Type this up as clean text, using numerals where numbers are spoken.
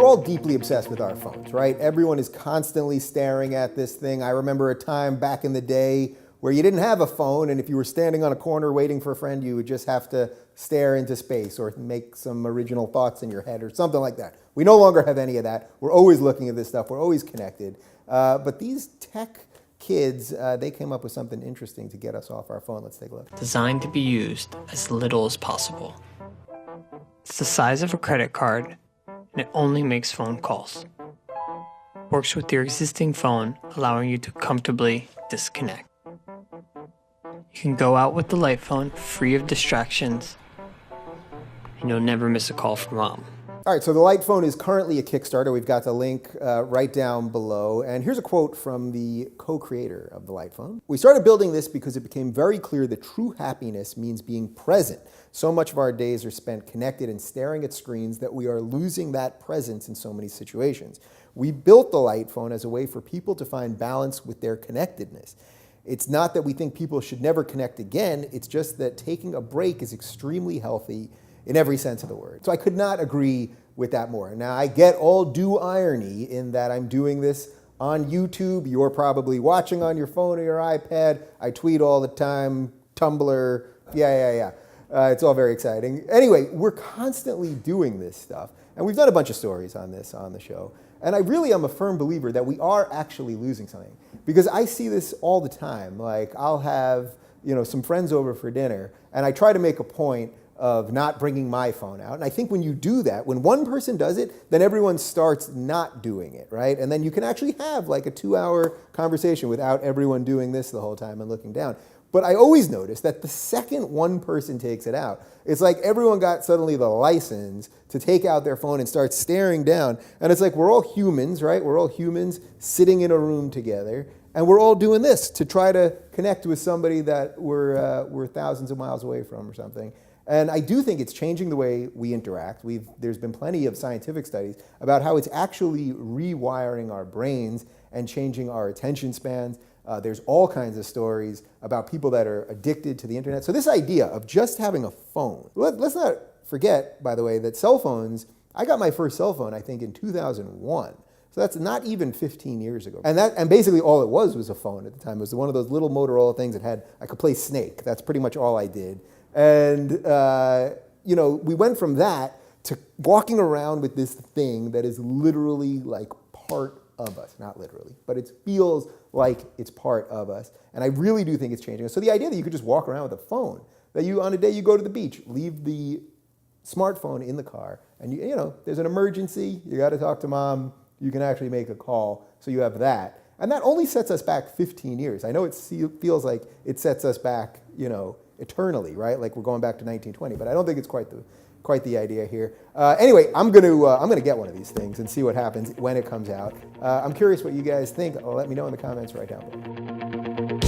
we're all deeply obsessed with our phones, right? Everyone is constantly staring at this thing. I remember a time back in the day where you didn't have a phone, and if you were standing on a corner waiting for a friend, you would just have to stare into space or make some original thoughts in your head or something like that. We no longer have any of that. We're always looking at this stuff. We're always connected. But these tech kids, they came up with something interesting to get us off our phone. Let's take a look. Designed to be used as little as possible. It's the size of a credit card, and it only makes phone calls. Works with your existing phone, allowing you to comfortably disconnect. You can go out with the light phone, free of distractions, and you'll never miss a call from mom. All right, so the Light Phone is currently a Kickstarter. We've got the link right down below. And here's a quote from the co-creator of the Light Phone. "We started building this because it became very clear that true happiness means being present. So much of our days are spent connected and staring at screens that we are losing that presence in so many situations. We built the Light Phone as a way for people to find balance with their connectedness. It's not that we think people should never connect again, it's just that taking a break is extremely healthy in every sense of the word." So I could not agree with that more. Now, I get all due irony in that I'm doing this on YouTube. You're probably watching on your phone or your iPad. I tweet all the time, Tumblr, yeah. It's all very exciting. Anyway, we're constantly doing this stuff. And we've done a bunch of stories on this on the show. And I really am a firm believer that we are actually losing something. Because I see this all the time. Like, I'll have some friends over for dinner, and I try to make a point of not bringing my phone out. And I think when you do that, when one person does it, then everyone starts not doing it, right? And then you can actually have like a 2-hour conversation without everyone doing this the whole time and looking down. But I always notice that the second one person takes it out, it's like everyone got suddenly the license to take out their phone and start staring down. And it's like we're all humans, right? We're all humans sitting in a room together. And we're all doing this to try to connect with somebody that we're thousands of miles away from or something. And I do think it's changing the way we interact. There's been plenty of scientific studies about how it's actually rewiring our brains and changing our attention spans. There's all kinds of stories about people that are addicted to the internet. So this idea of just having a phone, let's not forget, by the way, that cell phones, I got my first cell phone, I think, in 2001. So that's not even 15 years ago. And basically all it was a phone at the time. It was one of those little Motorola things that I could play Snake. That's pretty much all I did. And, we went from that to walking around with this thing that is literally like part of us. Not literally, but it feels like it's part of us. And I really do think it's changing us. So the idea that you could just walk around with a phone, that on a day you go to the beach, leave the smartphone in the car, and there's an emergency, you got to talk to mom, you can actually make a call, so you have that. And that only sets us back 15 years. I know it feels like it sets us back, eternally, right? Like we're going back to 1920, but I don't think it's quite the idea here. Anyway, I'm gonna get one of these things and see what happens when it comes out. I'm curious what you guys think. Let me know in the comments right down below.